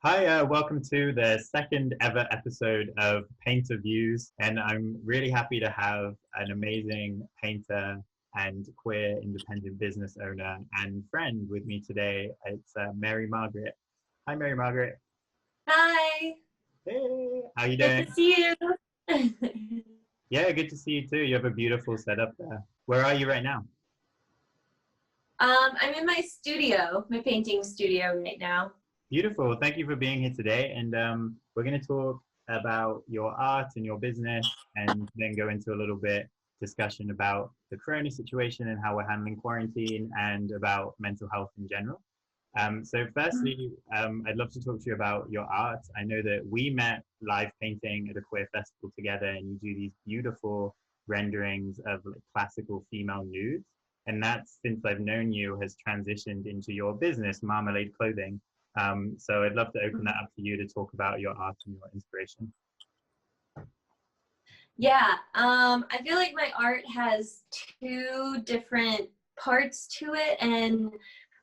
Hi, welcome to the second ever episode of Painterviews, and I'm really happy to have an amazing painter and queer independent business owner and friend with me today. It's Mary-Margaret. Hi, Mary-Margaret. Hi, Hey, how you good doing? to see you. Yeah, good to see you too. You have a beautiful setup there. Where are you right now? I'm in my studio, my painting studio right now. Beautiful. Thank you for being here today. And we're going to talk about your art and your business and then go into a little bit discussion about the corona situation and how we're handling quarantine and about mental health in general. So firstly, I'd love to talk to you about your art. I know that we met live painting at a queer festival together and you do these beautiful renderings of like, classical female nudes. And that, since I've known you, has transitioned into your business, Marmalade Clothing. So I'd love to open that up to you to talk about your art and your inspiration. Yeah, I feel like my art has two different parts to it, and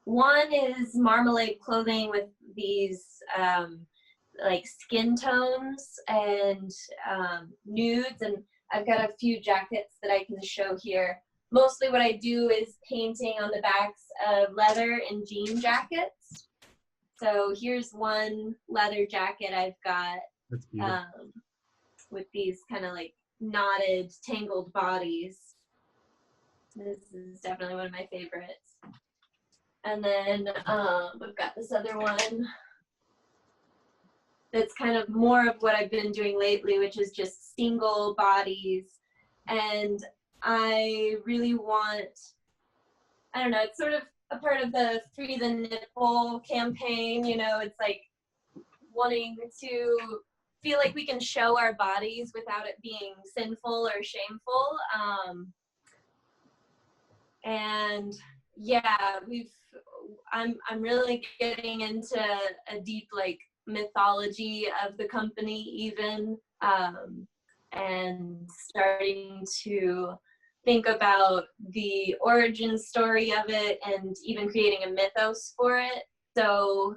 one is Marmalade clothing with these like skin tones and nudes, and I've got a few jackets that I can show here. Mostly what I do is painting on the backs of leather and jean jackets. So here's one leather jacket I've got That's beautiful. with these kind of like knotted, tangled bodies. This is definitely one of my favorites. And then we've got this other one that's kind of more of what I've been doing lately, which is just single bodies. And I really want, I don't know, it's sort of a part of the Free the Nipple campaign, you know, it's like wanting to feel like we can show our bodies without it being sinful or shameful. And yeah, I'm really getting into a deep like mythology of the company even, and starting to think about the origin story of it and even creating a mythos for it. So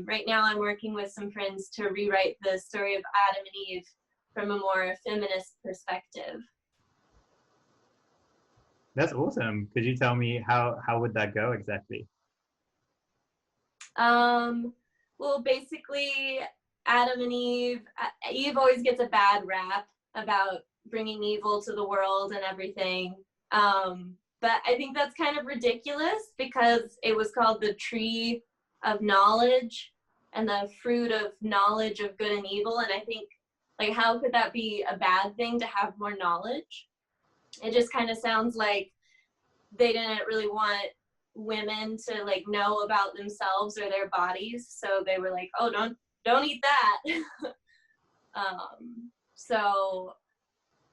right now I'm working with some friends to rewrite the story of Adam and Eve from a more feminist perspective. That's awesome. Could you tell me how would that go exactly? Well, basically, Adam and Eve, Eve always gets a bad rap about bringing evil to the world and everything. But I think that's kind of ridiculous because it was called the tree of knowledge and the fruit of knowledge of good and evil. And I think, like, how could that be a bad thing to have more knowledge? It just kind of sounds like they didn't really want women to like know about themselves or their bodies, so they were like, oh, don't eat that. So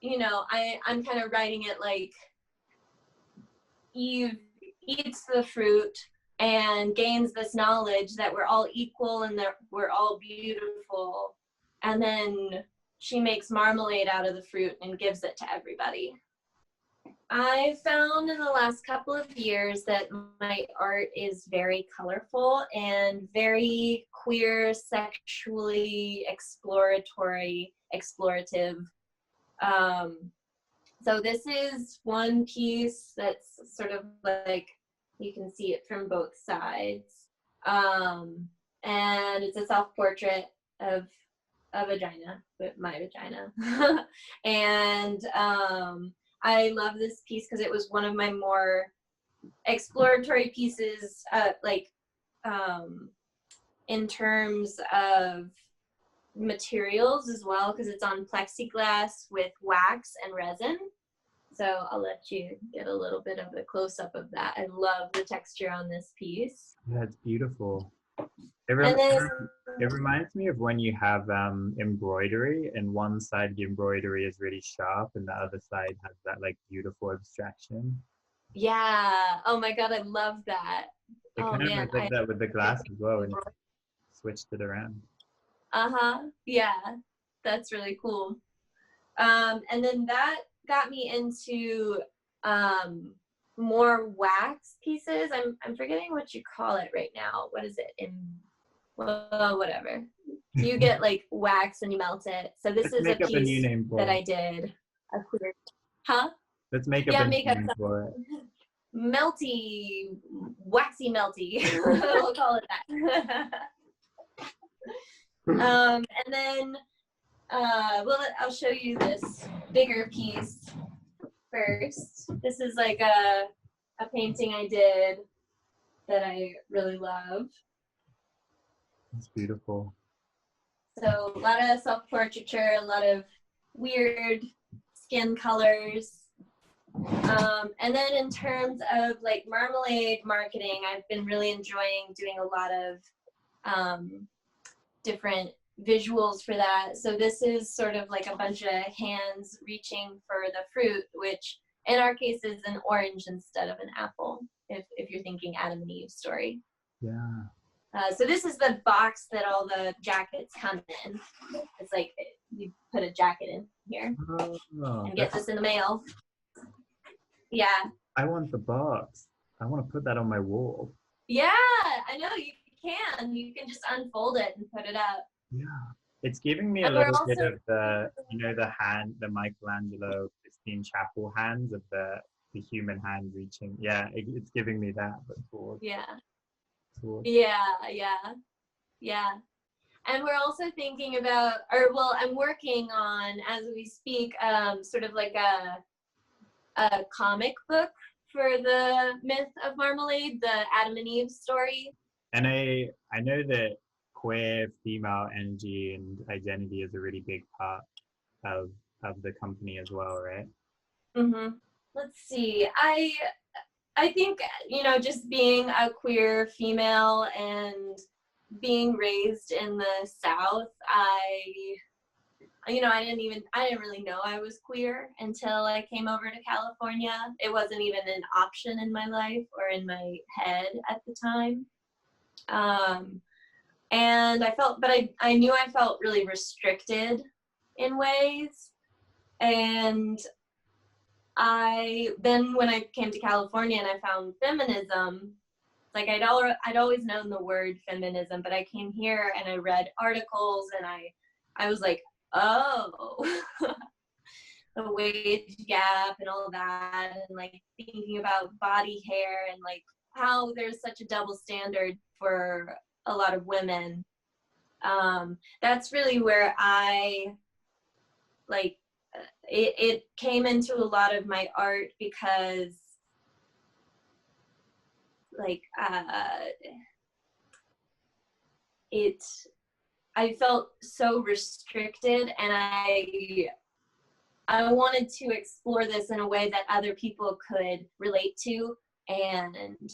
you know, I'm kind of writing it like Eve eats the fruit and gains this knowledge that we're all equal and that we're all beautiful, and then she makes marmalade out of the fruit and gives it to everybody. I found in the last couple of years that my art is very colorful and very queer, sexually explorative. So this is one piece that's sort of like, you can see it from both sides. And it's a self-portrait of a vagina, but my vagina. And I love this piece because it was one of my more exploratory pieces, in terms of materials as well, because it's on plexiglass with wax and resin. So I'll let you get a little bit of a close-up of that. I love the texture on this piece. Yeah, it's beautiful. And then, It reminds me of when you have embroidery and one side of the embroidery is really sharp and the other side has that like beautiful abstraction. yeah, oh my God, I love that. It Oh kind of man, does that with the glass as well and switched it around. yeah, that's really cool. And then that got me into more wax pieces. I'm forgetting what you call it right now. What is it? well, whatever. You get like wax and you melt it. So this Let's is a make up a new piece name for that it. I did. A queer, huh? Let's make up Yeah, a new make up name for it. melty, waxy melty. We'll call it that. And then, well, I'll show you this bigger piece first. This is like a painting I did that I really love. It's beautiful. So a lot of self-portraiture, a lot of weird skin colors. And then in terms of like Marmalade marketing, I've been really enjoying doing a lot of different visuals for that. So this is sort of like a bunch of hands reaching for the fruit, which in our case is an orange instead of an apple, if you're thinking Adam and Eve story. Yeah. So this is the box that all the jackets come in. It's like you put a jacket in here and get this in the mail. Yeah. I want the box. I want to put that on my wall. Yeah, I know you can. You can just unfold it and put it up. Yeah. It's giving me a And we're little bit also of the, you know, the Michelangelo Sistine Chapel hands of the human hand reaching. Yeah, it's giving me that, but towards. yeah. Towards. Yeah. And we're also thinking about, or well, I'm working on, as we speak, sort of like a comic book for the myth of Marmalade, the Adam and Eve story. And I know that queer female energy and identity is a really big part of the company as well, right? Mm-hmm. Let's see. I think, you know, just being a queer female and being raised in the South, I didn't really know I was queer until I came over to California. It wasn't even an option in my life or in my head at the time. And I knew I felt really restricted in ways. And when I came to California and I found feminism, like I'd always known the word feminism, but I came here and I read articles and I was like, oh, the wage gap and all that, and like thinking about body hair and like how there's such a double standard for a lot of women. That's really where I like it came into a lot of my art because like I felt so restricted, and I wanted to explore this in a way that other people could relate to and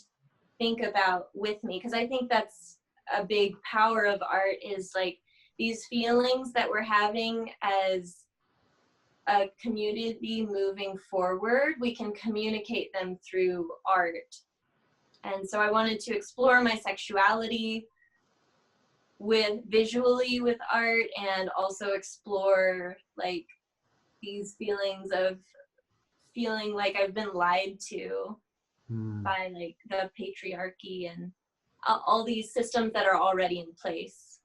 think about with me, because I think that's a big power of art, is like these feelings that we're having as a community moving forward, we can communicate them through art. And so I wanted to explore my sexuality visually with art, and also explore like these feelings of feeling like I've been lied to by like the patriarchy and all these systems that are already in place.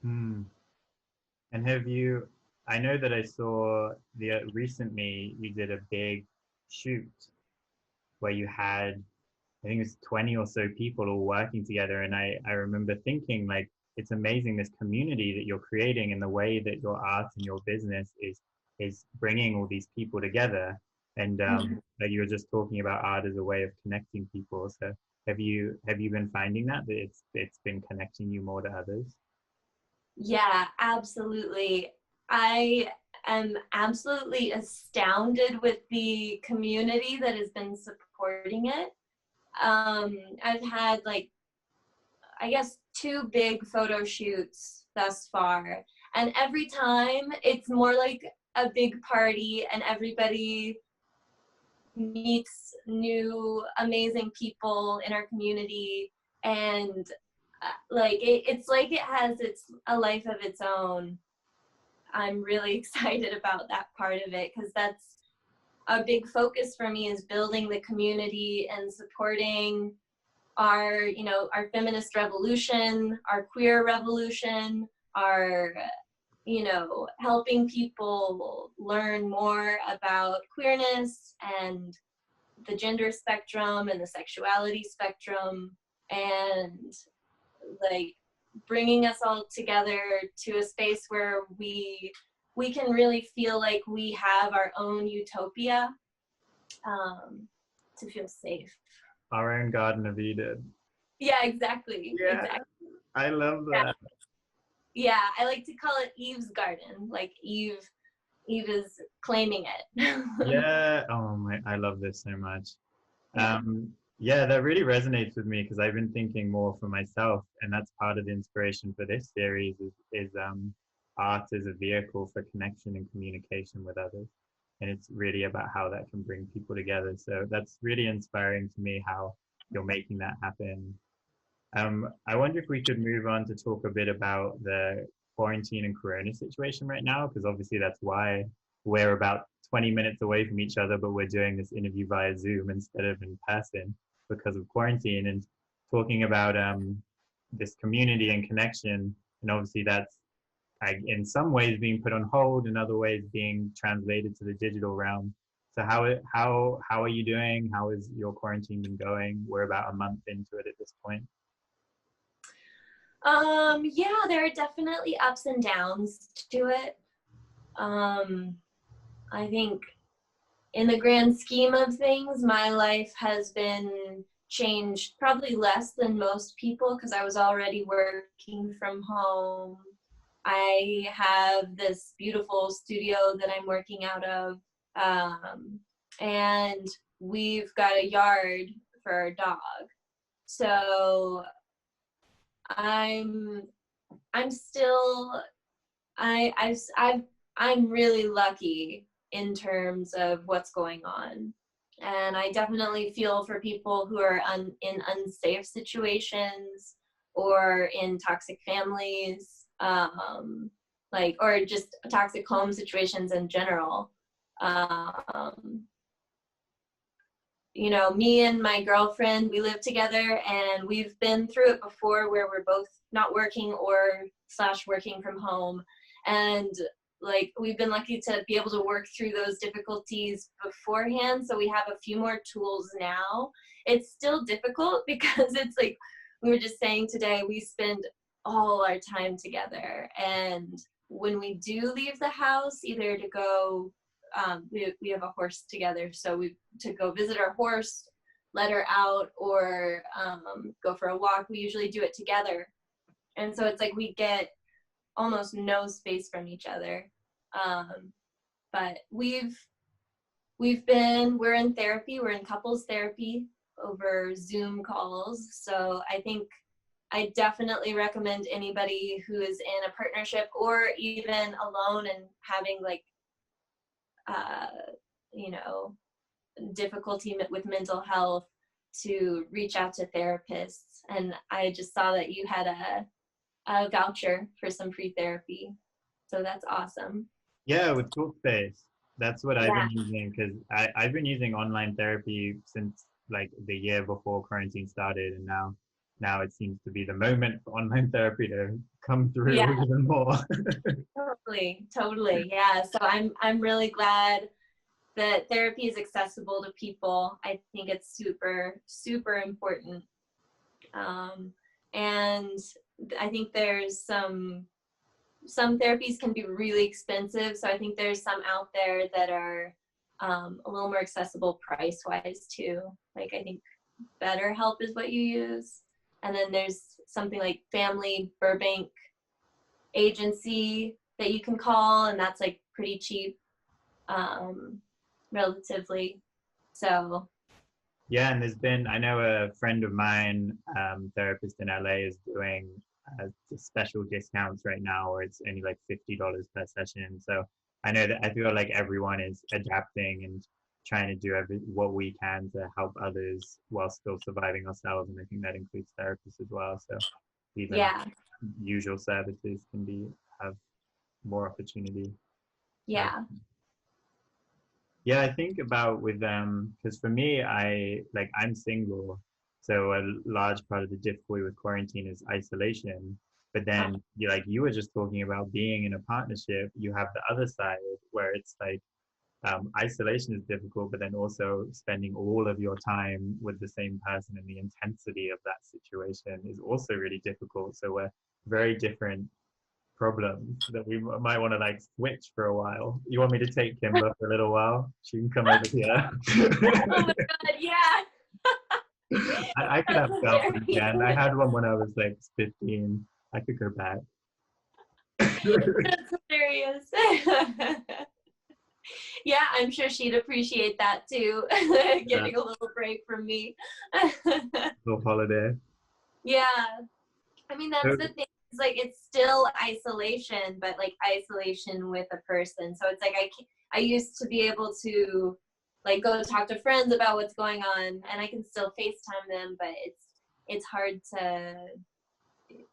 And I know that I saw recently you did a big shoot where you had, I think it was 20 or so people all working together. And I remember thinking like, it's amazing, this community that you're creating and the way that your art and your business is bringing all these people together. And like you were just talking about art as a way of connecting people. So have you been finding that it's been connecting you more to others? Yeah, absolutely. I am absolutely astounded with the community that has been supporting it. I've had like, I guess 2 big photo shoots thus far, and every time it's more like a big party and everybody meets new amazing people in our community, and like it's like it has a life of its own. I'm really excited about that part of it, because that's a big focus for me, is building the community and supporting our, you know, our feminist revolution, our queer revolution, our, you know, helping people learn more about queerness and the gender spectrum and the sexuality spectrum, and like bringing us all together to a space where we can really feel like we have our own utopia, to feel safe. Our own Garden of Eden. Yeah, exactly. Yeah, Exactly. I love Yeah. that. Yeah, I like to call it Eve's garden. Like Eve is claiming it. Yeah. Oh my, I love this so much. Yeah. Yeah, that really resonates with me because I've been thinking more for myself, and that's part of the inspiration for this series is art as a vehicle for connection and communication with others. And it's really about how that can bring people together. So that's really inspiring to me how you're making that happen. I wonder if we could move on to talk a bit about the quarantine and corona situation right now, because obviously that's why we're about 20 minutes away from each other, but we're doing this interview via Zoom instead of in person because of quarantine, and talking about this community and connection. And obviously that's in some ways being put on hold, in other ways being translated to the digital realm. So how are you doing? How has your quarantine been going? We're about a month into it at this point. Yeah, there are definitely ups and downs to it. I think in the grand scheme of things, my life has been changed probably less than most people because I was already working from home. I have this beautiful studio that I'm working out of, and we've got a yard for our dog. So I'm still I'm really lucky in terms of what's going on. And I definitely feel for people who are in unsafe situations or in toxic families, like, or just toxic home situations in general. Um, you know, me and my girlfriend, we live together and we've been through it before where we're both not working or slash working from home. And like, we've been lucky to be able to work through those difficulties beforehand. So we have a few more tools now. It's still difficult because it's like, we were just saying today, we spend all our time together. And when we do leave the house, either to go we have a horse together, so we to go visit our horse, let her out, or go for a walk. We usually do it together, and so it's like we get almost no space from each other. But we're in therapy. We're in couples therapy over Zoom calls. So I think I definitely recommend anybody who is in a partnership or even alone and having like you know, difficulty with mental health to reach out to therapists. And I just saw that you had a voucher for some free therapy. So that's awesome. Yeah, with Talkspace. That's what I've Yeah. been using because I've been using online therapy since like the year before quarantine started, and now it seems to be the moment for online therapy to come through Yeah. even more. Totally. Yeah. So I'm really glad that therapy is accessible to people. I think it's super, super important. And I think there's some therapies can be really expensive. So I think there's some out there that are a little more accessible price wise too. Like I think BetterHelp is what you use. And then there's something like Family Burbank Agency that you can call, and that's like pretty cheap, relatively. So Yeah, and I know a friend of mine, therapist in LA, is doing special discounts right now where it's only like $50 per session. So I know that I feel like everyone is adapting and trying to do what we can to help others while still surviving ourselves. And I think that includes therapists as well. So even yeah, usual services can have more opportunity. yeah, Yeah, I think about with them because for me, I'm single, So a large part of the difficulty with quarantine is isolation. But then you were just talking about being in a partnership, you have the other side where it's like isolation is difficult, but then also spending all of your time with the same person and the intensity of that situation is also really difficult. So we're very different problems that we might want to like switch for a while. You want me to take Kimber for a little while? She can come over here. Oh my god, yeah. I could have girlfriend again. I had one when I was like 15. I could go back. That's hilarious. Yeah, I'm sure she'd appreciate that too. Getting a little break from me. Little holiday. Yeah. I mean, that's the thing. It's like it's still isolation, but like isolation with a person. So it's like I used to be able to like go talk to friends about what's going on, and I can still FaceTime them, but it's hard to.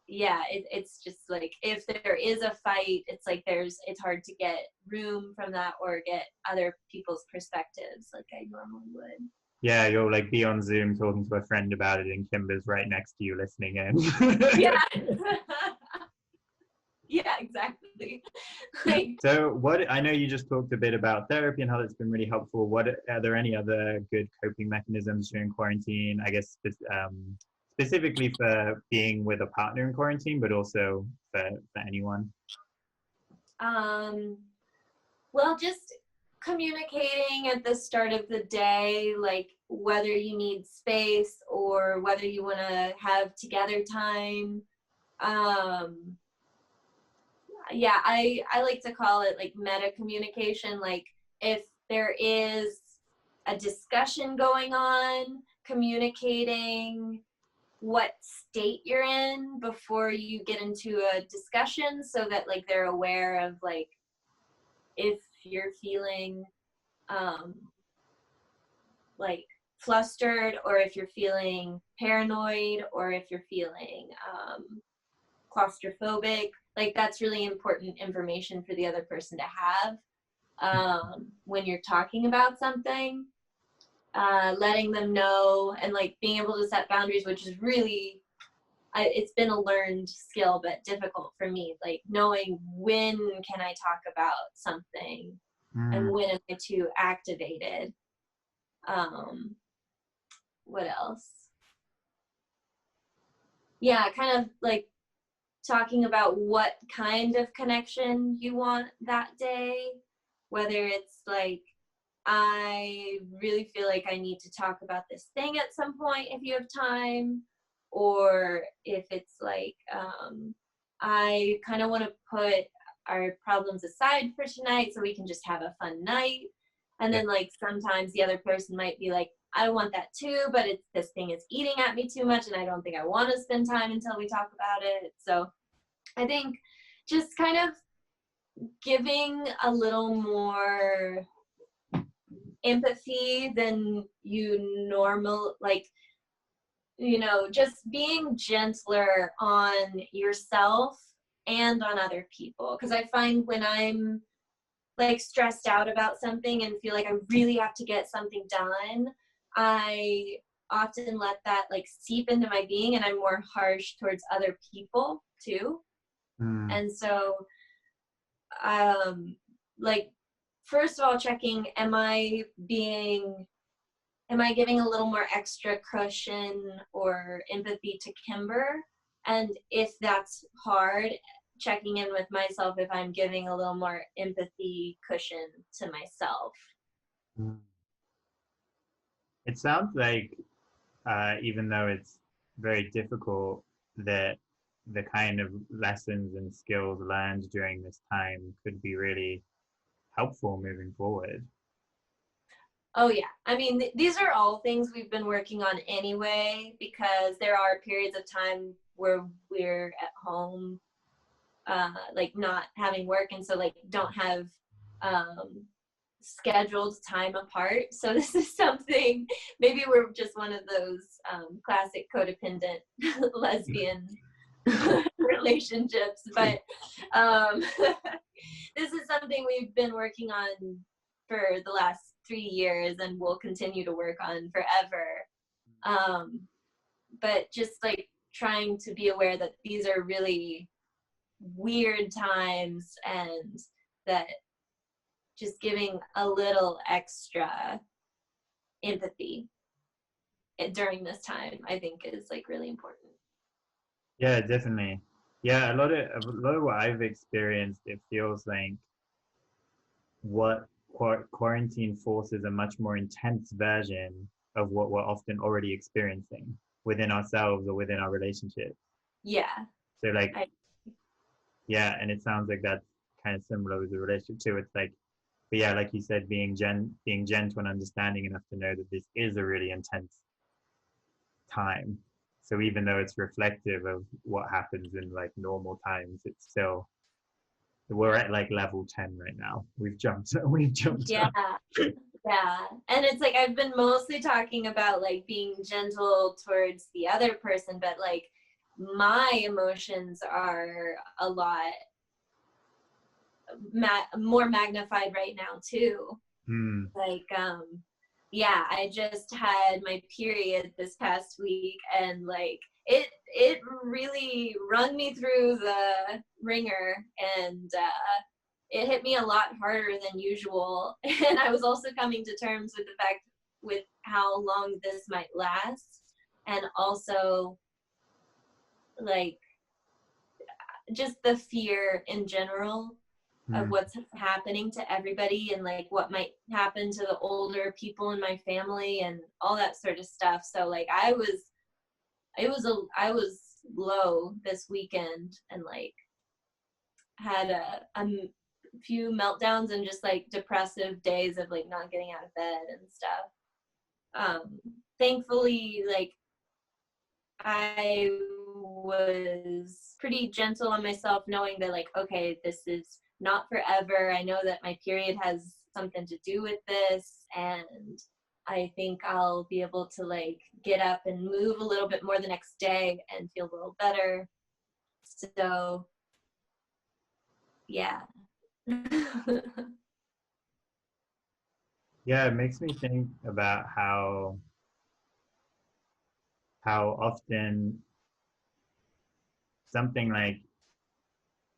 Yeah, it's just like if there is a fight, it's like it's hard to get room from that or get other people's perspectives like I normally would. Yeah, you'll like be on Zoom talking to a friend about it, and Kimber's right next to you listening in. Yeah. Yeah, exactly. Like, so what I know you just talked a bit about therapy and how it's been really helpful. What are there any other good coping mechanisms during quarantine? I guess specifically for being with a partner in quarantine, but also for anyone. well, just communicating at the start of the day, like whether you need space or whether you want to have together time. Yeah, I like to call it like meta communication. Like if there is a discussion going on, communicating what state you're in before you get into a discussion so that like they're aware of like if you're feeling like flustered or if you're feeling paranoid or if you're feeling claustrophobic. Like that's really important information for the other person to have when you're talking about something. Letting them know and like being able to set boundaries, which is really it's been a learned skill but difficult for me, like knowing when can I talk about something and when am I too activated. What else? Yeah, kind of like talking about what kind of connection you want that day, whether it's like I really feel like I need to talk about this thing at some point if you have time, or if it's like I kind of want to put our problems aside for tonight so we can just have a fun night. And then like sometimes the other person might be like, I want that too, but this thing is eating at me too much and I don't think I want to spend time until we talk about it. So I think just kind of giving a little more empathy than you normal, like, you know, just being gentler on yourself and on other people. Because I find when I'm like stressed out about something and feel like I really have to get something done, I often let that like seep into my being and I'm more harsh towards other people too. And so like first of all checking, am I giving a little more extra cushion or empathy to Kimber? And if that's hard, checking in with myself if I'm giving a little more empathy cushion to myself. It sounds like even though it's very difficult, that the kind of lessons and skills learned during this time could be really helpful moving forward. Oh yeah, I mean these are all things we've been working on anyway, because there are periods of time where we're at home like not having work, and so like don't have scheduled time apart. So this is something, maybe we're just one of those classic codependent lesbian relationships, but this is something we've been working on for the last 3 years and will continue to work on forever. but just like trying to be aware that these are really weird times, and that just giving a little extra empathy during this time, I think, is like really important. Yeah, definitely. Yeah, a lot of what I've experienced, it feels like what quarantine forces a much more intense version of what we're often already experiencing within ourselves or within our relationships. Yeah. So like, I, yeah, and it sounds like that's kind of similar with the relationship too. It's like, but yeah, like you said, being gentle and understanding enough to know that this is a really intense time. So even though it's reflective of what happens in like normal times, it's still, we're at like level 10 right now. We've jumped yeah. up. Yeah. And it's like I've been mostly talking about like being gentle towards the other person, but like my emotions are a lot more magnified right now too. Hmm. Like yeah, I just had my period this past week, and like it really run me through the ringer, and it hit me a lot harder than usual. And I was also coming to terms with the fact with how long this might last, and also like just the fear in general of Hmm. what's happening to everybody, and like what might happen to the older people in my family and all that sort of stuff. So like I was low this weekend, and like had a few meltdowns and just like depressive days of like not getting out of bed and stuff. Thankfully, like I was pretty gentle on myself, knowing that like, okay, this is not forever. I know that my period has something to do with this, and I think I'll be able to like get up and move a little bit more the next day and feel a little better. So yeah. Yeah, it makes me think about how often something like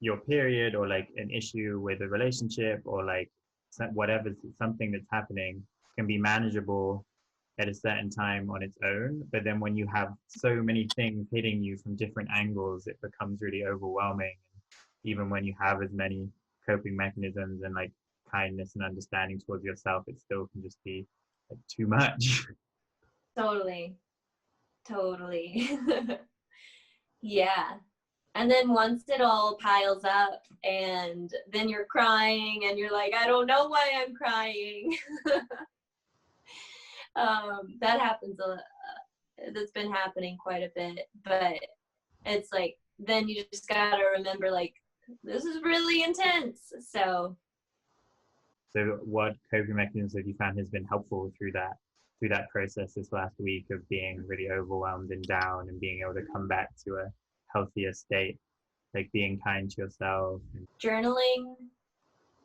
your period or like an issue with a relationship or like whatever, something that's happening can be manageable at a certain time on its own, but then when you have so many things hitting you from different angles, it becomes really overwhelming. Even when you have as many coping mechanisms and like kindness and understanding towards yourself, it still can just be like too much. Totally. Totally. Yeah. And then once it all piles up, and then you're crying and you're like, I don't know why I'm crying. That happens that's been happening quite a bit, but it's like, then you just gotta remember like, this is really intense. So So what coping mechanisms have you found has been helpful through that process this last week of being really overwhelmed and down and being able to come back to a healthier state, like being kind to yourself? journaling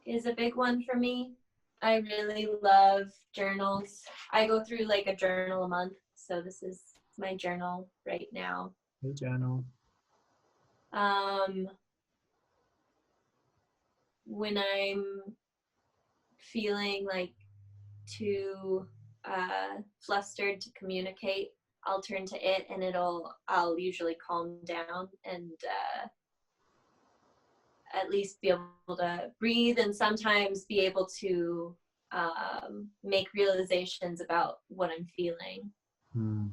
is a big one for me. I really love journals. I go through like a journal a month, so this is my journal right now. Hey, journal. Um, when I'm feeling like too flustered to communicate, I'll turn to it, and I'll usually calm down and at least be able to breathe, and sometimes be able to make realizations about what I'm feeling. Hmm.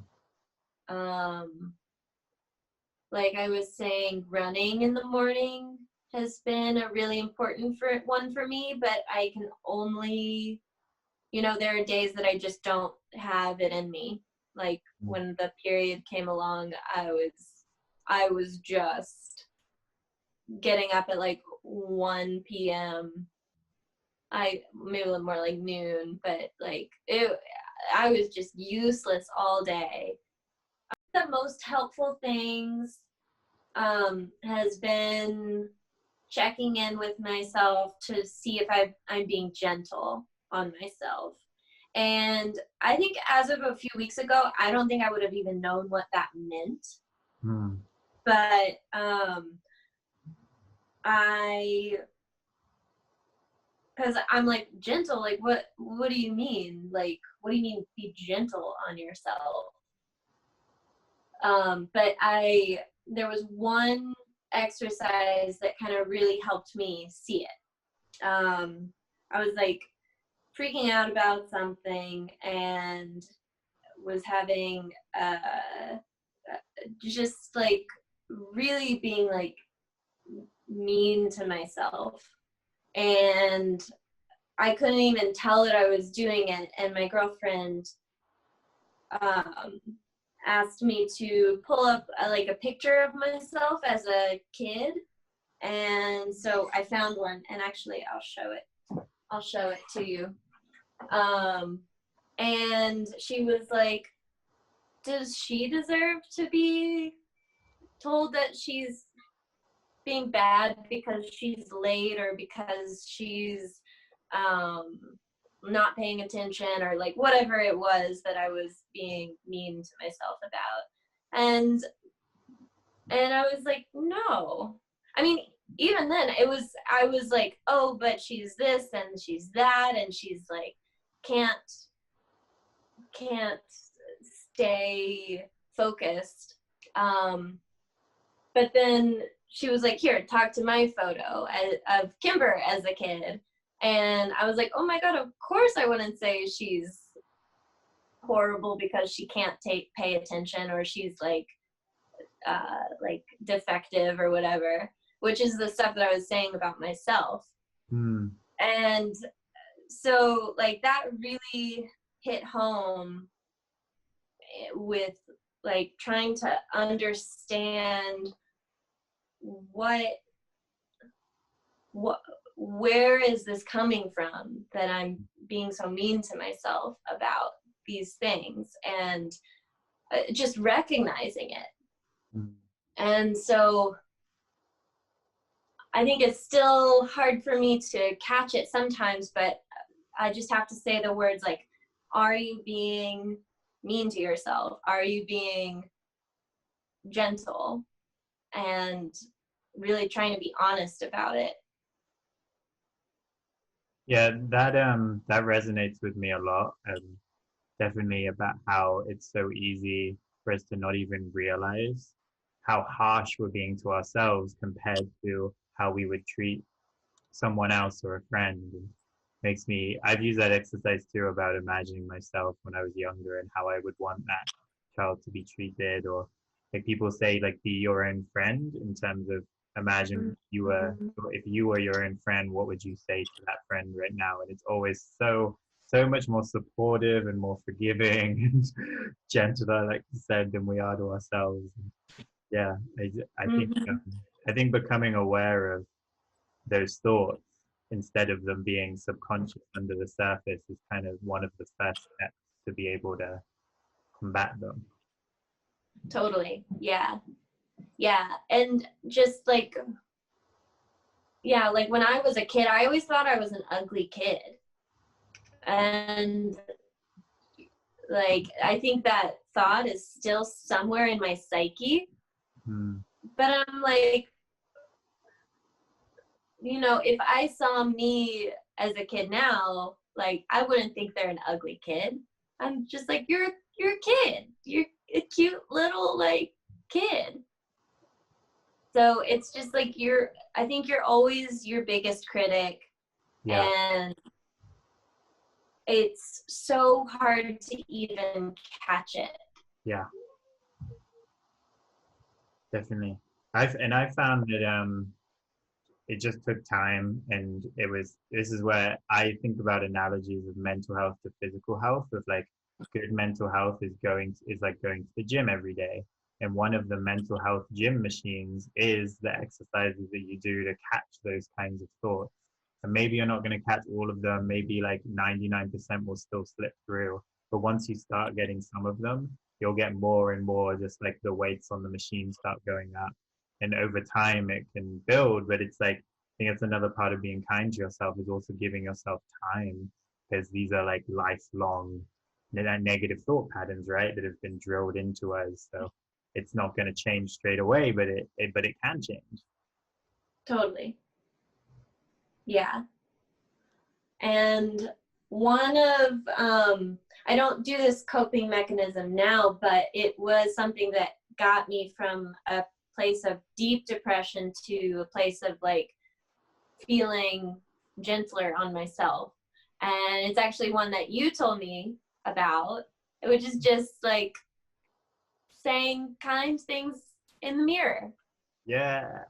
Like I was saying, running in the morning has been a really important one for me, but I can only, there are days that I just don't have it in me. Like when the period came along, I was just getting up at like 1 p.m. I maybe a little more like noon, but like I was just useless all day. The most helpful things has been checking in with myself to see if I'm being gentle on myself. And I think as of a few weeks ago, I don't think I would have even known what that meant. Hmm. But because I'm like, gentle, like what do you mean? Like, what do you mean be gentle on yourself? But there was one exercise that kind of really helped me see it. I was like freaking out about something and was having just like really being like mean to myself, and I couldn't even tell that I was doing it. And my girlfriend asked me to pull up like a picture of myself as a kid, and so I found one, and actually I'll show it to you. And she was like, does she deserve to be told that she's being bad because she's late, or because she's not paying attention, or like whatever it was that I was being mean to myself about? And I was like, no. I mean, even then I was like, oh, but she's this and she's that, and she's like can't stay focused. But then she was like, here, talk to my photo of Kimber as a kid. And I was like, oh my God, of course I wouldn't say she's horrible because she can't pay attention, or she's like defective or whatever, which is the stuff that I was saying about myself. And so like that really hit home with like trying to understand where is this coming from that I'm being so mean to myself about these things, and just recognizing it. And so I think it's still hard for me to catch it sometimes, but I just have to say the words like, are you being mean to yourself? Are you being gentle? And really trying to be honest about it. Yeah, that resonates with me a lot. Definitely about how it's so easy for us to not even realize how harsh we're being to ourselves compared to how we would treat someone else or a friend. And makes me, I've used that exercise too about imagining myself when I was younger and how I would want that child to be treated, or like people say, like be your own friend, in terms of imagine you were, if you were your own friend, what would you say to that friend right now? And it's always so much more supportive and more forgiving and gentler, like you said, than we are to ourselves. Yeah, I think becoming aware of those thoughts instead of them being subconscious under the surface is kind of one of the first steps to be able to combat them. Totally. Yeah. And just like, yeah, like when I was a kid, I always thought I was an ugly kid. And like, I think that thought is still somewhere in my psyche. But I'm like, you know, if I saw me as a kid now, like I wouldn't think they're an ugly kid. I'm just like, you're a kid. You're a cute little like kid. So it's just like I think you're always your biggest critic. Yeah. And it's so hard to even catch it. Yeah. Definitely. I found that it just took time, and this is where I think about analogies of mental health to physical health. Of like, good mental health is like going to the gym every day, and one of the mental health gym machines is the exercises that you do to catch those kinds of thoughts. And maybe you're not going to catch all of them, maybe like 99% will still slip through, but once you start getting some of them, you'll get more and more, just like the weights on the machine start going up. And over time it can build, but it's like, I think that's another part of being kind to yourself, is also giving yourself time because these are like lifelong negative thought patterns, right, that have been drilled into us. So it's not going to change straight away, but it can change. Totally. Yeah. And one of, I don't do this coping mechanism now, but it was something that got me from a place of deep depression to a place of like feeling gentler on myself. And it's actually one that you told me about, which is just like saying kind things in the mirror. Yeah.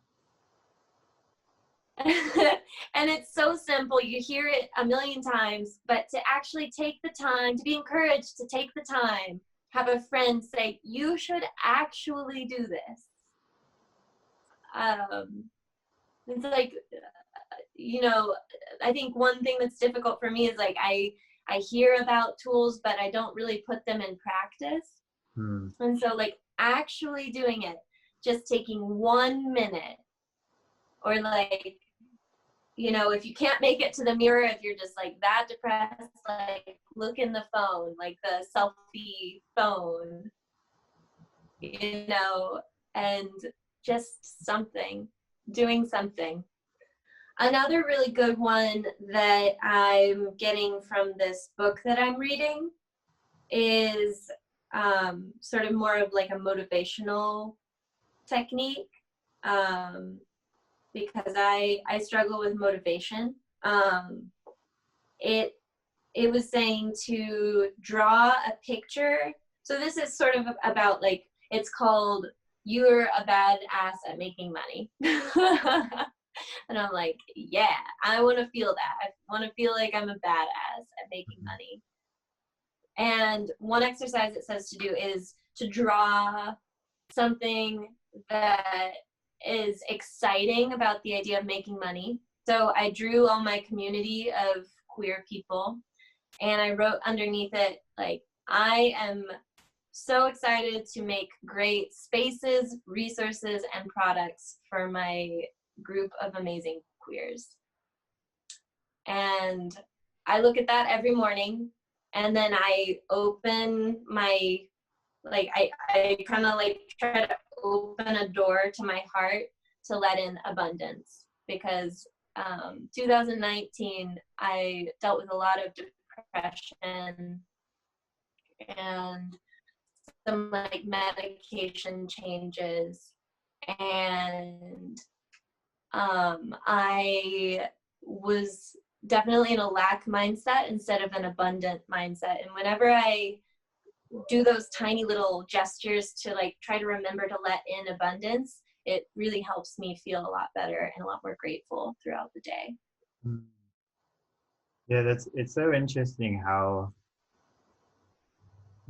And it's so simple. You hear it a million times, but to actually take the time, to be encouraged to take the time, have a friend say, you should actually do this. It's like, you know, I think one thing that's difficult for me is like I hear about tools, but I don't really put them in practice. And so like actually doing it, just taking 1 minute, or like, you know, if you can't make it to the mirror, if you're just like that depressed, like look in the phone, like the selfie phone, you know, and just something, doing something. Another really good one that I'm getting from this book that I'm reading is sort of more of like a motivational technique, because I struggle with motivation. It was saying to draw a picture. So this is sort of about like, it's called You're a Bad Ass at Making Money. And I'm like, yeah, I want to feel that. I want to feel like I'm a badass at making money. And one exercise it says to do is to draw something that is exciting about the idea of making money. So I drew all my community of queer people, and I wrote underneath it, like, I am so excited to make great spaces, resources, and products for my group of amazing queers. And I look at that every morning, and then I open my, like, I kind of like try to open a door to my heart to let in abundance, because 2019 I dealt with a lot of depression and some like medication changes, and I was definitely in a lack mindset instead of an abundant mindset. And whenever I do those tiny little gestures to like try to remember to let in abundance, it really helps me feel a lot better and a lot more grateful throughout the day. Yeah, it's so interesting how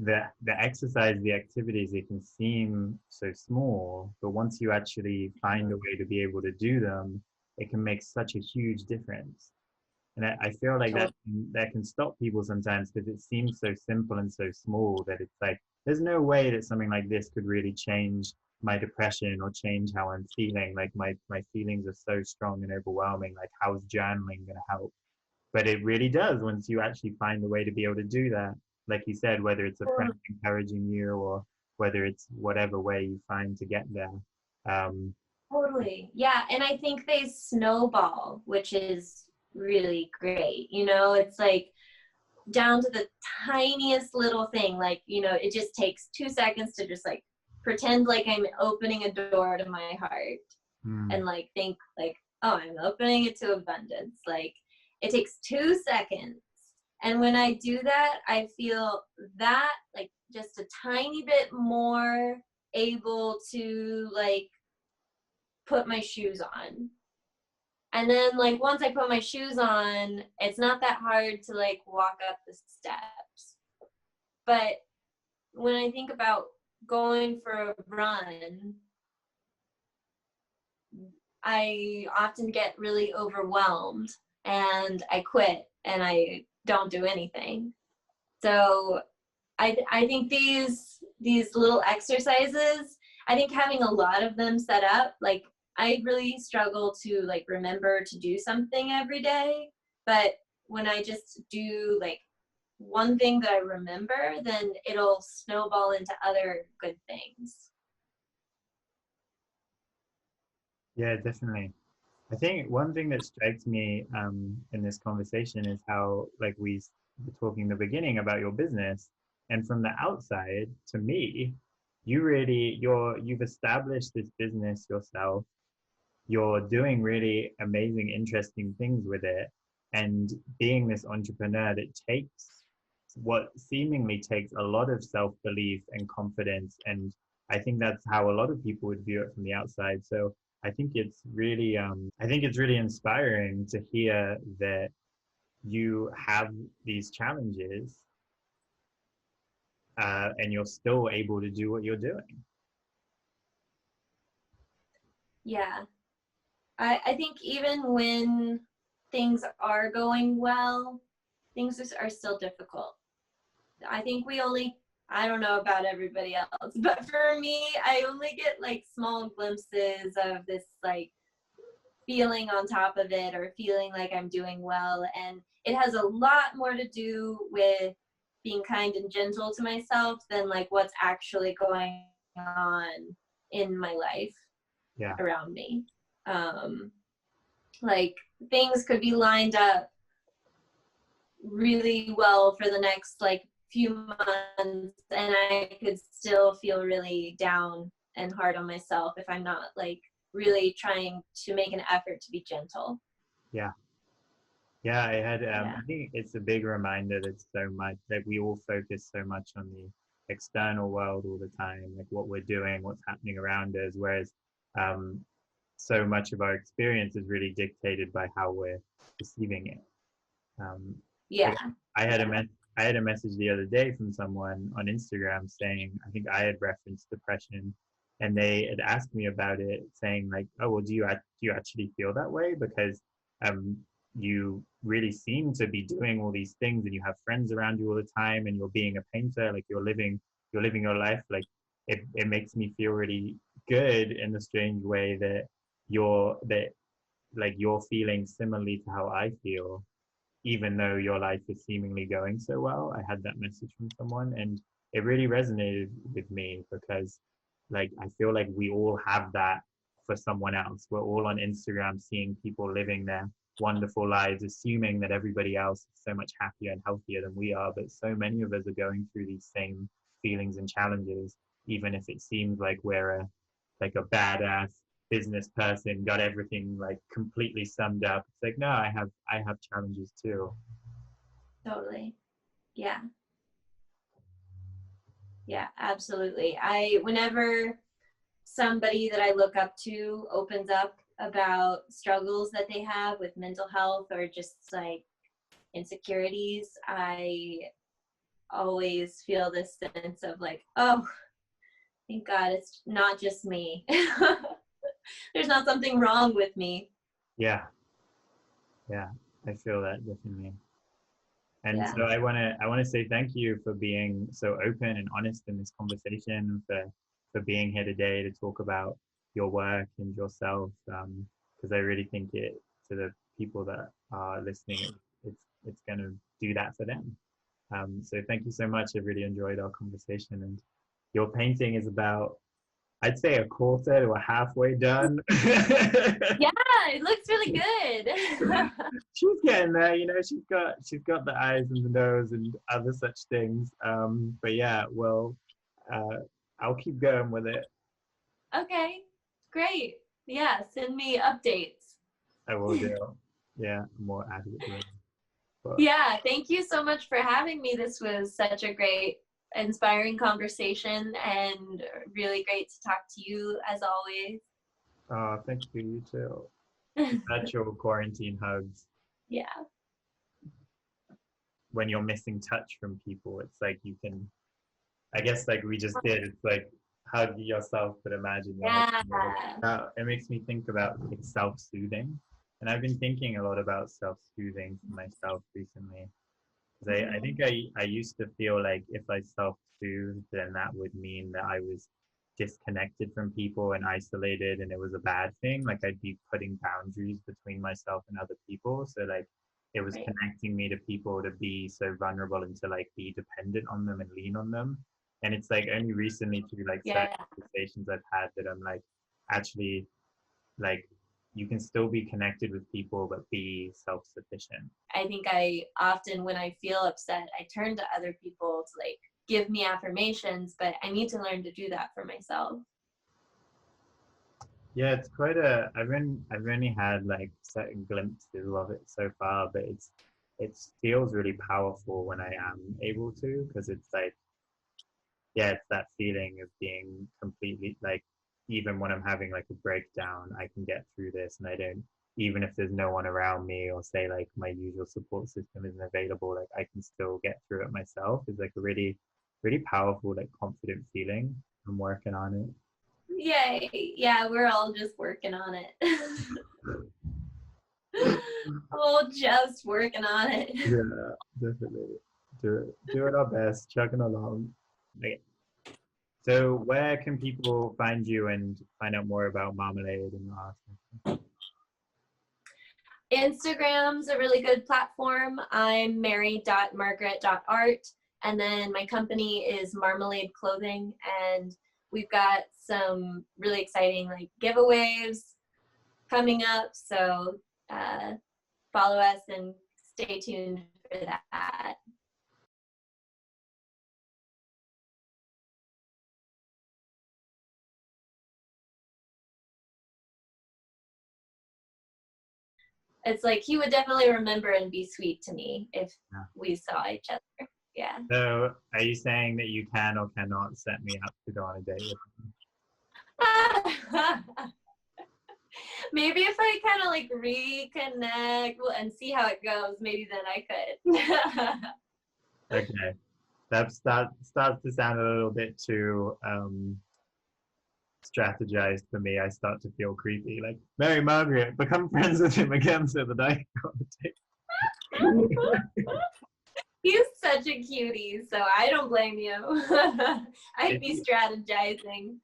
the exercise, the activities, they can seem so small, but once you actually find a way to be able to do them, it can make such a huge difference. And I feel like that can stop people sometimes, because it seems so simple and so small that it's like, there's no way that something like this could really change my depression or change how I'm feeling. Like my feelings are so strong and overwhelming. Like, how's journaling going to help? But it really does once you actually find a way to be able to do that. Like you said, whether it's a friend encouraging you or whether it's whatever way you find to get there. Totally. Yeah. And I think they snowball, which is really great. You know, it's like down to the tiniest little thing. Like, you know, it just takes 2 seconds to just like pretend like I'm opening a door to my heart and like think like, oh, I'm opening it to abundance. Like, it takes 2 seconds. And when I do that, I feel that like just a tiny bit more able to like put my shoes on. And then like once I put my shoes on, it's not that hard to like walk up the steps. But when I think about going for a run, I often get really overwhelmed and I quit and I don't do anything. So I think these little exercises, I think having a lot of them set up, like I really struggle to like remember to do something every day. But when I just do like one thing that I remember, then it'll snowball into other good things. Yeah, definitely. I think one thing that strikes me in this conversation is how, like, we were talking in the beginning about your business, and from the outside, to me, you've established this business yourself. You're doing really amazing, interesting things with it, and being this entrepreneur that takes what seemingly takes a lot of self-belief and confidence, and I think that's how a lot of people would view it from the outside. So I think it's really inspiring to hear that you have these challenges, and you're still able to do what you're doing. Yeah. I think even when things are going well, things are still difficult. I think I don't know about everybody else, but for me, I only get like small glimpses of this like feeling on top of it, or feeling like I'm doing well. And it has a lot more to do with being kind and gentle to myself than like what's actually going on in my life Yeah. around me. Like things could be lined up really well for the next like few months, and I could still feel really down and hard on myself if I'm not like really trying to make an effort to be gentle. Yeah. Yeah, Yeah. I think it's a big reminder that so much, that we all focus so much on the external world all the time, like what we're doing, what's happening around us, whereas um, so much of our experience is really dictated by how we're perceiving it. Um, Yeah. like I had a message the other day from someone on Instagram saying, I think I had referenced depression, and they had asked me about it, saying like, oh, well, do you actually feel that way? Because um, you really seem to be doing all these things, and you have friends around you all the time, and you're being a painter, like you're living your life. Like it makes me feel really good in a strange way that you're feeling similarly to how I feel, even though your life is seemingly going so well. I had that message from someone, and it really resonated with me because, like, I feel like we all have that for someone else. We're all on Instagram seeing people living their wonderful lives, assuming that everybody else is so much happier and healthier than we are. But so many of us are going through these same feelings and challenges, even if it seems like we're a badass business person, got everything like completely summed up. It's like, no, I have challenges too. Totally. Yeah. Yeah, absolutely. Whenever somebody that I look up to opens up about struggles that they have with mental health or just like insecurities, I always feel this sense of like, oh, thank God it's not just me. There's not something wrong with me. Yeah, yeah, I feel that definitely. And Yeah. so I wanna say thank you for being so open and honest in this conversation, for being here today to talk about your work and yourself, because I really think it, to the people that are listening, it's going to do that for them. So thank you so much. I really enjoyed our conversation, and your painting is about, I'd say, a quarter to a halfway done. Yeah, it looks really good. She's getting there, you know. She's got the eyes and the nose and other such things. But yeah, well, uh, I'll keep going with it. Okay, great. Yeah, send me updates. I will do. Yeah, more adequate. But Yeah, thank you so much for having me. This was such a great, inspiring conversation and really great to talk to you as always. thank you, you too. Virtual quarantine hugs. Yeah. When you're missing touch from people, it's like you can, I guess, like we just did, it's like hug yourself, but imagine you're Yeah. it makes me think about like self-soothing. And I've been thinking a lot about self-soothing for myself recently. Because I think I used to feel like if I self-soothed, then that would mean that I was disconnected from people and isolated, and it was a bad thing. Like I'd be putting boundaries between myself and other people. So like it was Right. connecting me to people to be so vulnerable and to like be dependent on them and lean on them. And it's like only recently through like certain Yeah. conversations I've had that I'm like, actually, like, you can still be connected with people but be self-sufficient. I think I often, when I feel upset, I turn to other people to like give me affirmations, but I need to learn to do that for myself. Yeah, it's quite a. I've only had like certain glimpses of it so far, but it feels really powerful when I am able to, because it's like, yeah, it's that feeling of being completely like, even when I'm having like a breakdown, I can get through this, and I don't, even if there's no one around me, or say like my usual support system isn't available, like I can still get through it myself. It's like a really, really powerful, like confident feeling. I'm working on it. Yay. Yeah, we're all just working on it. Oh, just working on it. Yeah, definitely. Do it our best, chugging along. Okay. So where can people find you and find out more about Marmalade and your art? Instagram's a really good platform. I'm mary.margaret.art. And then my company is Marmalade Clothing. And we've got some really exciting like giveaways coming up. So follow us and stay tuned for that. It's like he would definitely remember and be sweet to me if Yeah. we saw each other. Yeah. So are you saying that you can or cannot set me up to go on a date with Maybe if I kind of like reconnect and see how it goes, maybe then I could. me? Okay. That starts to sound a little bit too strategized for me. I start to feel creepy. Like, Mary-Margaret, become friends with him again so that I can go on a date. He's such a cutie, so I don't blame you. I'd If be you- strategizing.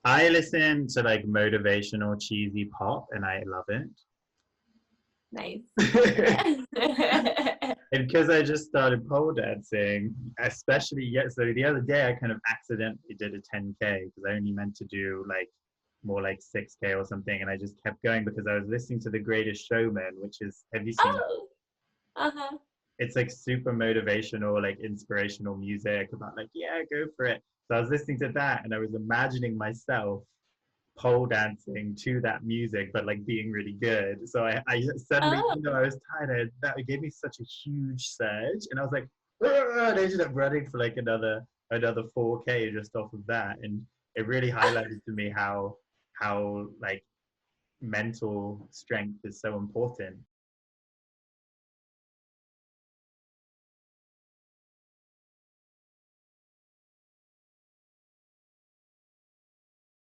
I listen to like motivational cheesy pop and I love Nice. it. And because I just started pole dancing, especially so the other day I kind of accidentally did a 10K because I only meant to do like more like 6K or something, and I just kept going because I was listening to The Greatest Showman, which is, have you seen? Oh, uh-huh. It's like super motivational, like inspirational music about like, yeah, go for it. So I was listening to that and I was imagining myself pole dancing to that music, but like being really good. So I suddenly, Oh, even though I was tired, that gave me such a huge surge, and I was like, and I ended up running for like another 4K just off of that, and it really highlighted to me how like mental strength is so important.